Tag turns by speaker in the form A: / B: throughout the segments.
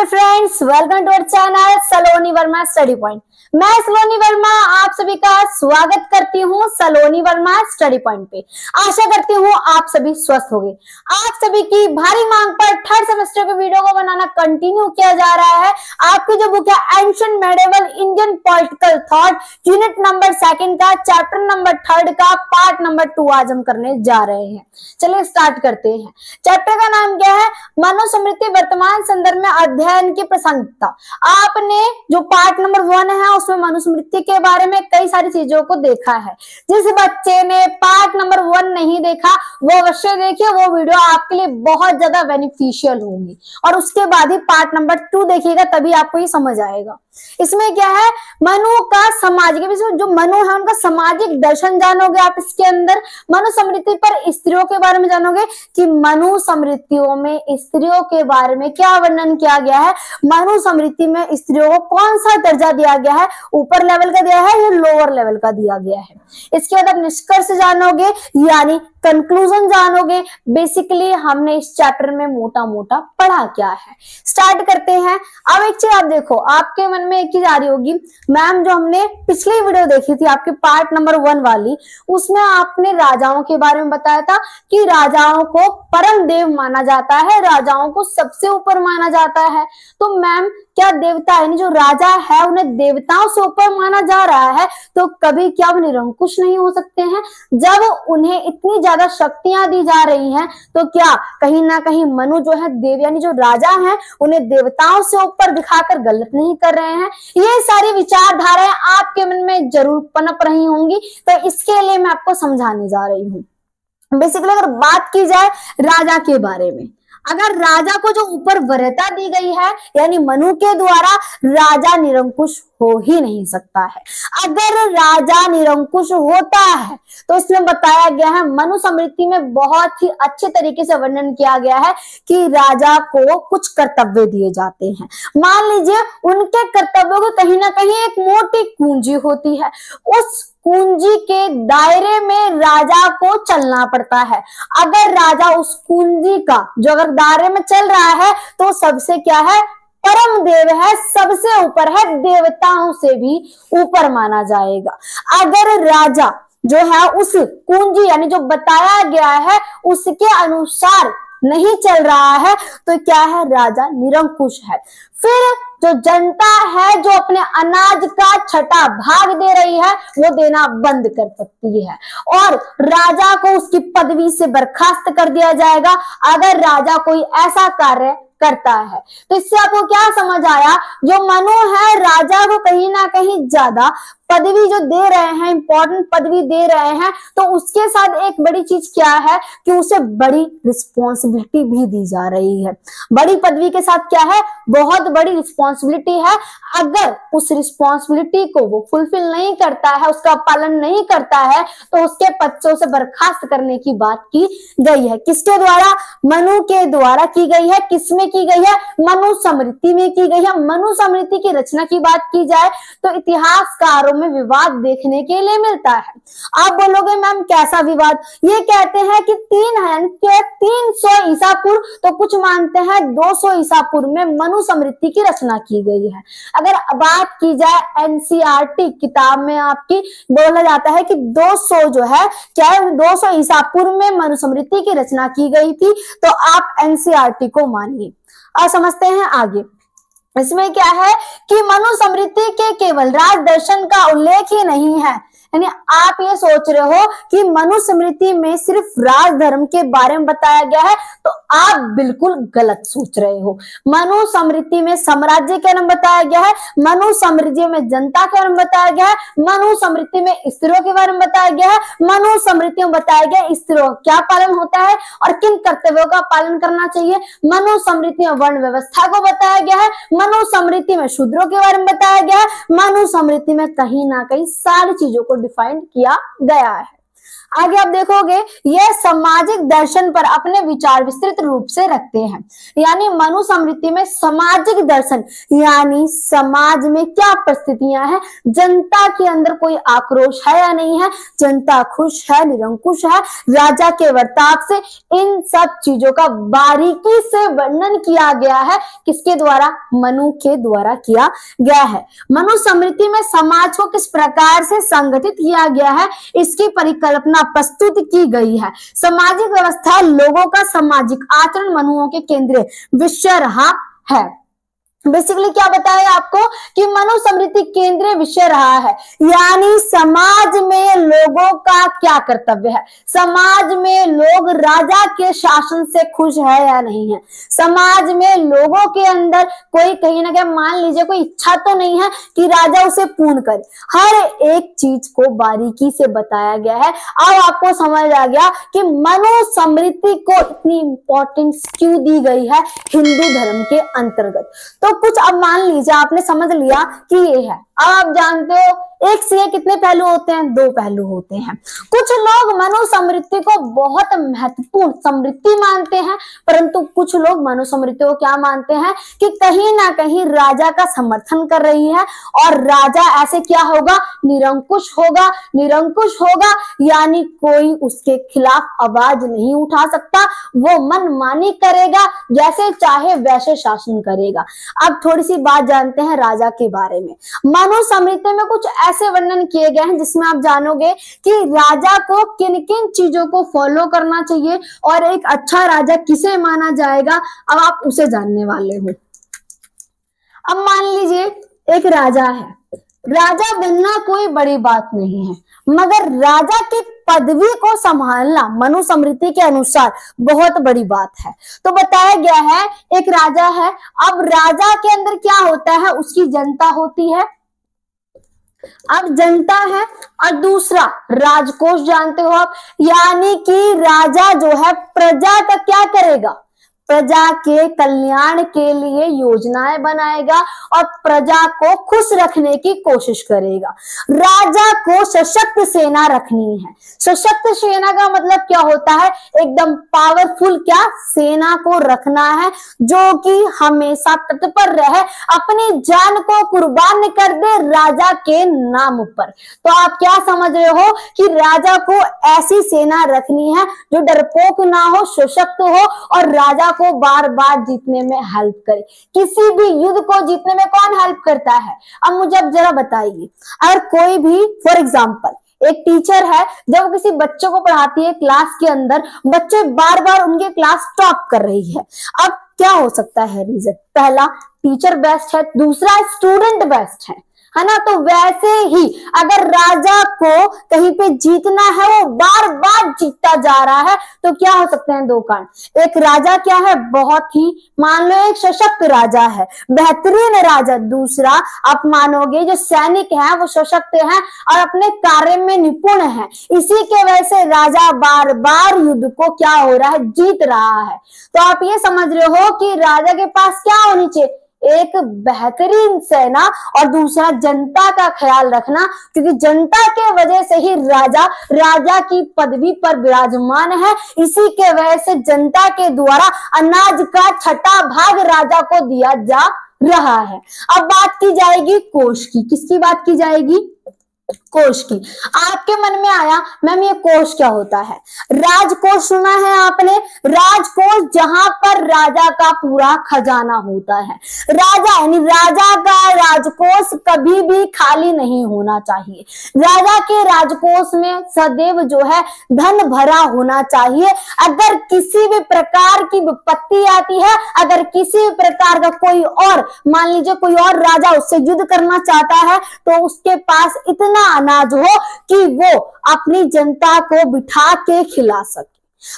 A: Friends, welcome to our channel Saloni Verma study point. मैं सलोनी वर्मा आप सभी का स्वागत करती हूँ सलोनी वर्मा स्टडी पॉइंट पे। आशा करती हूँ आप सभी स्वस्थ होंगे। आप सभी की भारी मांग पर थर्ड सेमेस्टर के वीडियो को बनाना कंटिन्यू किया जा रहा है। आपकी जो बुक है ancient medieval Indian political thought unit number 2 का चैप्टर नंबर 3 का पार्ट नंबर 2 आज हम करने जा रहे हैं। चलिए स्टार्ट करते हैं। चैप्टर का नाम क्या है? मनुस्मृति वर्तमान संदर्भ में अध्ययन की प्रासंगिकता। आपने जो पार्ट नंबर 1 है उसमें मनुस्मृति के बारे में कई सारी चीजों को देखा है। जिस बच्चे ने पार्ट नंबर 1 नहीं देखा वो अवश्य देखिए, वो वीडियो आपके लिए बहुत ज्यादा बेनिफिशियल होगी। और उसके बाद ही पार्ट नंबर 2 देखिएगा, तभी आपको ये समझ आएगा। इसमें क्या है, मनु का सामाजिक, जो मनु है उनका सामाजिक दर्शन जानोगे आप। इसके अंदर मनुस्मृति पर स्त्रियों के बारे में जानोगे कि मनुस्मृतियों में स्त्रियों के बारे में क्या वर्णन किया गया है। मनुस्मृति में स्त्रियों को कौन सा दर्जा दिया गया है, ऊपर लेवल का दिया है या लोअर लेवल का दिया गया है। इसके बाद आप निष्कर्ष जानोगे यानी कंक्लूजन जानोगे। बेसिकली हमने इस चैप्टर में मोटा मोटा पढ़ा क्या है। स्टार्ट करते हैं। अब एक चीज आप देखो, आपके मन में एक चीज आ रही होगी, मैम जो हमने पिछली वीडियो देखी थी आपके पार्ट नंबर 1 वाली, उसमें आपने राजाओं के बारे में बताया था कि राजाओं को परम देव माना जाता है, राजाओं को सबसे ऊपर माना जाता है। तो मैम क्या देवता यानी जो राजा है उन्हें देवताओं से ऊपर माना जा रहा है, तो कभी क्या वो निरंकुश नहीं हो सकते हैं? जब उन्हें इतनी ज्यादा शक्तियां दी जा रही हैं तो क्या कहीं ना कहीं मनु जो है देव यानी जो राजा हैं उन्हें देवताओं से ऊपर दिखाकर गलत नहीं कर रहे हैं? ये सारी विचारधाराएं आपके मन में जरूर पनप रही होंगी, तो इसके लिए मैं आपको समझाने जा रही हूँ। बेसिकली अगर बात की जाए राजा के बारे में, अगर राजा को जो ऊपर वरीयता दी गई है यानी मनु के द्वारा, राजा निरंकुश हो ही नहीं सकता है। अगर राजा निरंकुश होता है तो इसमें बताया गया है, मनुस्मृति में बहुत ही अच्छे तरीके से वर्णन किया गया है कि राजा को कुछ कर्तव्य दिए जाते हैं। मान लीजिए उनके कर्तव्यों की कहीं ना कहीं एक मोटी कुंजी होती है, उस कुंजी के दायरे में राजा को चलना पड़ता है। अगर राजा उस कुंजी का जो अगर दायरे में चल रहा है तो सबसे क्या है, परम देव है, सबसे ऊपर है, देवताओं से भी ऊपर माना जाएगा। अगर राजा जो है उस कुंजी यानी जो बताया गया है उसके अनुसार नहीं चल रहा है तो क्या है, राजा निरंकुश है। फिर जो जनता है जो अपने अनाज का छठा भाग दे रही है वो देना बंद कर सकती है और राजा को उसकी पदवी से बर्खास्त कर दिया जाएगा अगर राजा कोई ऐसा कार्य करता है। तो इससे आपको क्या समझ आया, जो मनु है राजा को कहीं ना कहीं ज्यादा पदवी जो दे रहे हैं, इंपॉर्टेंट पदवी दे रहे हैं, तो उसके साथ एक बड़ी चीज क्या है कि उसे बड़ी रिस्पॉन्सिबिलिटी भी दी जा रही है। बड़ी पदवी के साथ क्या है, बहुत बड़ी रिस्पॉन्सिबिलिटी है। अगर उस रिस्पॉन्सिबिलिटी को वो फुलफिल नहीं करता है, उसका पालन नहीं करता है, तो उसके पद से उसे बर्खास्त करने की बात की गई है। किसके द्वारा? मनु के द्वारा की गई है। किसमें की गई है? मनुस्मृति में की गई है। मनुस्मृति की रचना की बात की जाए तो इतिहासकारों में विवाद देखने के लिए मिलता है। आप बोलोगे मैम कैसा विवाद? ये कहते हैं कि 300 ईसा पूर्व, तो कुछ मानते हैं 200 ईसा पूर्व में मनुस्मृति की रचना की गई है। अगर बात की जाए एनसीईआरटी किताब में आपकी बोला जाता है कि 200 जो है क्या है, 200 ईसा पूर्व में मनुस्मृति की रचना की गई थी, तो आप एनसीईआरटी को मानिए। और समझते हैं आगे। इसमें क्या है कि मनुस्मृति के केवल राज दर्शन का उल्लेख ही नहीं है, यानी आप ये सोच रहे हो कि मनुस्मृति में सिर्फ राजधर्म के बारे में बताया गया है, तो आप बिल्कुल गलत सोच रहे हो। मनुस्मृति में साम्राज्य के बारे में बताया गया है, मनुस्मृति में जनता के बारे में बताया गया है, मनुस्मृति में स्त्रियों के बारे में बताया गया है, मनुस्मृति में बताया गया स्त्रियों का क्या पालन होता है और किन कर्तव्यों का पालन करना चाहिए। मनुस्मृति में वर्ण व्यवस्था को बताया गया है, मनुस्मृति में शूद्रों के बारे में बताया गया है, मनुस्मृति में कहीं ना कहीं सारी चीजों को डिफाइन किया गया है। आगे आप देखोगे यह सामाजिक दर्शन पर अपने विचार विस्तृत रूप से रखते हैं। यानी मनुस्मृति में सामाजिक दर्शन यानी समाज में क्या परिस्थितियां हैं, जनता के अंदर कोई आक्रोश है या नहीं है, जनता खुश है, निरंकुश है, राजा के वर्ताव से, इन सब चीजों का बारीकी से वर्णन किया गया है। किसके द्वारा? मनु के द्वारा किया गया है। मनुस्मृति में समाज को किस प्रकार से संगठित किया गया है, इसकी परिकल्पना प्रस्तुत की गई है। सामाजिक व्यवस्था लोगों का सामाजिक आचरण मनुओं के केंद्रीय विषय रहा है। बेसिकली क्या बताया आपको कि मनुस्मृति केंद्रीय विषय रहा है, यानी समाज में लोगों का क्या कर्तव्य है, समाज में लोग राजा के शासन से खुश है या नहीं है, समाज में लोगों के अंदर कोई कहीं ना कहीं मान लीजिए कोई इच्छा तो नहीं है कि राजा उसे पूर्ण करे। हर एक चीज को बारीकी से बताया गया है। अब आपको समझ आ गया कि मनुस्मृति को इतनी इंपॉर्टेंस क्यों दी गई है हिंदू धर्म के अंतर्गत। तो कुछ अब मान लीजिए आपने समझ लिया कि ये है। अब आप जानते हो एक से कितने पहलू होते हैं? 2 पहलू होते हैं। कुछ लोग मनुस्मृति को बहुत महत्वपूर्ण समृद्धि मानते हैं, परंतु कुछ लोग मनुस्मृति को क्या मानते हैं कि कहीं ना कहीं राजा का समर्थन कर रही है और राजा ऐसे क्या होगा? निरंकुश होगा। निरंकुश होगा यानी कोई उसके खिलाफ आवाज नहीं उठा सकता, वो मनमानी करेगा, जैसे चाहे वैसे शासन करेगा। अब थोड़ी सी बात जानते हैं राजा के बारे में। मनुस्मृति में कुछ ऐसे वर्णन किए गए हैं जिसमें आप जानोगे कि राजा को किन किन चीजों को फॉलो करना चाहिए और एक अच्छा राजा किसे माना जाएगा। अब आप उसे जानने वाले हो। अब मान लीजिए एक राजा है, राजा बनना कोई बड़ी बात नहीं है, मगर राजा की पदवी को संभालना मनुस्मृति के अनुसार बहुत बड़ी बात है। तो बताया गया है एक राजा है, अब राजा के अंदर क्या होता है? उसकी जनता होती है। अब जनता है और दूसरा राजकोष जानते हो आप, यानी कि राजा जो है प्रजा का क्या करेगा? प्रजा के कल्याण के लिए योजनाएं बनाएगा और प्रजा को खुश रखने की कोशिश करेगा। राजा को सशक्त सेना रखनी है। सशक्त सेना का मतलब क्या होता है? एकदम पावरफुल क्या सेना को रखना है, जो कि हमेशा तत्पर रहे, अपनी जान को कुर्बान कर दे राजा के नाम पर। तो आप क्या समझ रहे हो कि राजा को ऐसी सेना रखनी है जो डरपोक ना हो, सशक्त हो और राजा को बार बार जीतने में हेल्प करे। किसी भी युद्ध को जीतने में कौन हेल्प करता है? अब मुझे अब जरा बताइए, अगर कोई भी फॉर एग्जाम्पल एक टीचर है, जब किसी बच्चों को पढ़ाती है क्लास के अंदर, बच्चे बार बार उनके क्लास टॉप कर रही है, अब क्या हो सकता है रीजन? पहला टीचर बेस्ट है, दूसरा स्टूडेंट बेस्ट है ना। तो वैसे ही अगर राजा को कहीं पे जीतना है, वो बार बार जीतता जा रहा है, तो क्या हो सकते हैं? 2 कारण। एक राजा क्या है? बहुत ही मान लो एक सशक्त राजा है, बेहतरीन राजा। दूसरा आप मानोगे जो सैनिक है वो सशक्त है और अपने कार्य में निपुण है। इसी के वजह से राजा बार बार युद्ध को क्या हो रहा है? जीत रहा है। तो आप ये समझ रहे हो कि राजा के पास क्या होनी चाहिए? एक बेहतरीन सेना और दूसरा जनता का ख्याल रखना, क्योंकि जनता के वजह से ही राजा की पदवी पर विराजमान है। इसी के वजह से जनता के द्वारा अनाज का 6वां भाग राजा को दिया जा रहा है। अब बात की जाएगी कोष की। किसकी बात की जाएगी? कोष की। आपके मन में आया मैम ये कोष क्या होता है? राजकोष सुना है आपने? राजकोष जहां पर राजा का पूरा खजाना होता है। राजा यानी राजा का राजकोष कभी भी खाली नहीं होना चाहिए। राजा के राजकोष में सदैव जो है धन भरा होना चाहिए। अगर किसी भी प्रकार की विपत्ति आती है, अगर किसी भी प्रकार का कोई और मान लीजिए कोई और राजा उससे युद्ध करना चाहता है, तो उसके पास इतना अनाज हो कि वो अपनी जनता को बिठा के खिला सके।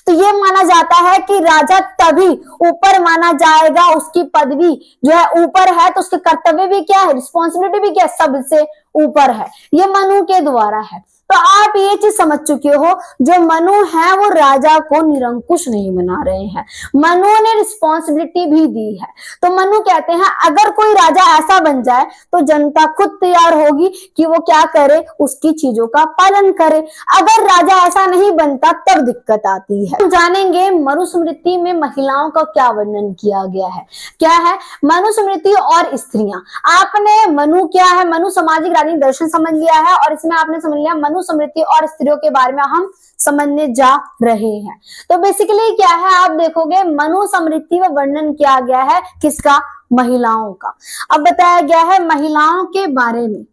A: तो ये माना जाता है कि राजा तभी ऊपर माना जाएगा, उसकी पदवी जो है ऊपर है तो उसके कर्तव्य भी क्या है? रिस्पॉन्सिबिलिटी भी क्या है? सबसे ऊपर है। ये मनु के द्वारा है। तो आप ये चीज समझ चुके हो, जो मनु है वो राजा को निरंकुश नहीं बना रहे हैं, मनु ने रिस्पॉन्सिबिलिटी भी दी है। तो मनु कहते हैं अगर कोई राजा ऐसा बन जाए तो जनता खुद तैयार होगी कि वो क्या करे, उसकी चीजों का पालन करे। अगर राजा ऐसा नहीं बनता तब दिक्कत आती है। हम जानेंगे मनुस्मृति में महिलाओं का क्या वर्णन किया गया है। क्या है मनुस्मृति और स्त्रियां। आपने मनु क्या है, मनु सामाजिक राजनीतिक दर्शन समझ लिया है, और इसमें आपने समझ लिया मनुस्मृति और स्त्रियों के बारे में हम समझने जा रहे हैं। तो बेसिकली क्या है, आप देखोगे मनुस्मृति में वर्णन किया गया है किसका, महिलाओं का। अब बताया गया है महिलाओं के बारे में।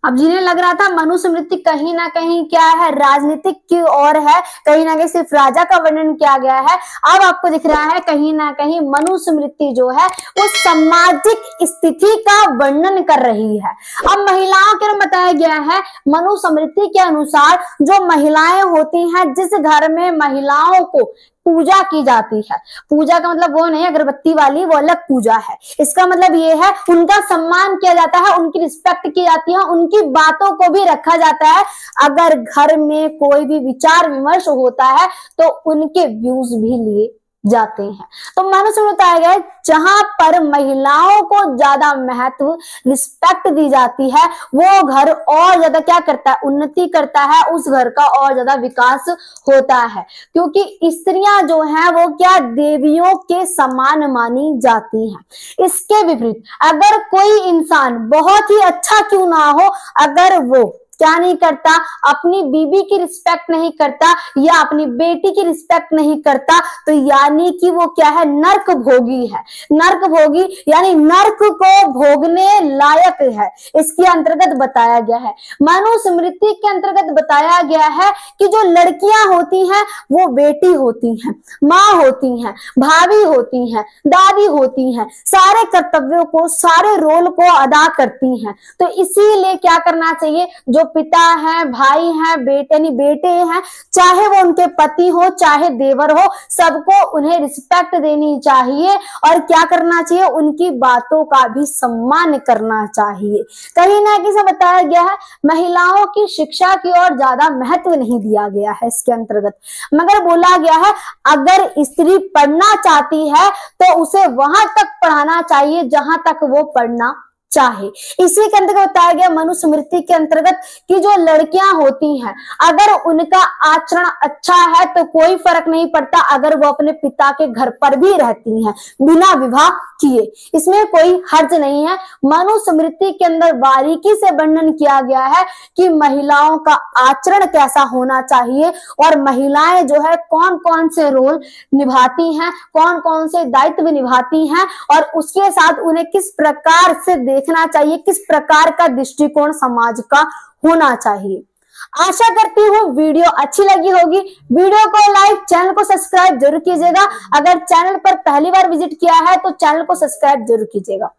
A: अब जिन्हें लग रहा था मनुस्मृति कहीं ना कहीं क्या है, राजनीतिक की ओर है, कहीं ना कहीं सिर्फ राजा का वर्णन किया गया है, अब आपको दिख रहा है कहीं ना कहीं मनुस्मृति जो है वो सामाजिक स्थिति का वर्णन कर रही है। अब महिलाओं के बताया गया है मनुस्मृति के अनुसार जो महिलाएं होती हैं, जिस घर में महिलाओं को पूजा की जाती है, पूजा का मतलब वो नहीं अगरबत्ती वाली, वो अलग पूजा है। इसका मतलब ये है उनका सम्मान किया जाता है, उनकी रिस्पेक्ट की जाती है, उनकी बातों को भी रखा जाता है। अगर घर में कोई भी विचार विमर्श होता है तो उनके व्यूज भी लिए जाते हैं। तो मनुस्मृति बताया गया है जहां पर महिलाओं को ज्यादा महत्व रिस्पेक्ट दी जाती है, वो घर और ज्यादा क्या करता है, उन्नति करता है, उस घर का और ज्यादा विकास होता है। क्योंकि स्त्रियां जो हैं वो क्या देवियों के समान मानी जाती हैं। इसके विपरीत अगर कोई इंसान बहुत ही अच्छा क्यों ना हो, अगर वो क्या नहीं करता, अपनी बीबी की रिस्पेक्ट नहीं करता या अपनी बेटी की रिस्पेक्ट नहीं करता, तो यानी कि वो क्या है, नर्क भोगी है। नर्क भोगी यानी नर्क को भोगने लायक है, इसके अंतर्गत बताया गया है। मनुस्मृति के अंतर्गत बताया गया है कि जो लड़कियां होती हैं वो बेटी होती हैं, माँ होती हैं, भाभी होती हैं, दादी होती हैं, सारे कर्तव्यों को, सारे रोल को अदा करती हैं। तो इसीलिए क्या करना चाहिए, जो पिता हैं, भाई हैं, बेटे नहीं बेटे हैं, चाहे वो उनके पति हो चाहे देवर हो, सबको उन्हें रिस्पेक्ट देनी चाहिए और क्या करना चाहिए, उनकी बातों का भी सम्मान करना चाहिए। कहीं ना कहीं से बताया गया है महिलाओं की शिक्षा की ओर ज्यादा महत्व नहीं दिया गया है इसके अंतर्गत, मगर बोला गया है अगर स्त्री पढ़ना चाहती है तो उसे वहां तक पढ़ाना चाहिए जहां तक वो पढ़ना चाहे। इसी के अंतर्गत बताया गया मनुस्मृति के अंतर्गत कि जो लड़कियां होती हैं अगर उनका आचरण अच्छा है तो कोई फर्क नहीं पड़ता अगर वो अपने पिता के घर पर भी रहती हैं बिना विवाह किए, इसमें कोई हर्ज नहीं है। मनुस्मृति के अंदर बारीकी से वर्णन किया गया है कि महिलाओं का आचरण कैसा होना चाहिए और महिलाएं जो है कौन कौन से रोल निभाती हैं, कौन कौन से दायित्व निभाती हैं और उसके साथ उन्हें किस प्रकार से देखना चाहिए, किस प्रकार का दृष्टिकोण समाज का होना चाहिए। आशा करती हूँ वीडियो अच्छी लगी होगी। वीडियो को लाइक, चैनल को सब्सक्राइब जरूर कीजिएगा। अगर चैनल पर पहली बार विजिट किया है तो चैनल को सब्सक्राइब जरूर कीजिएगा।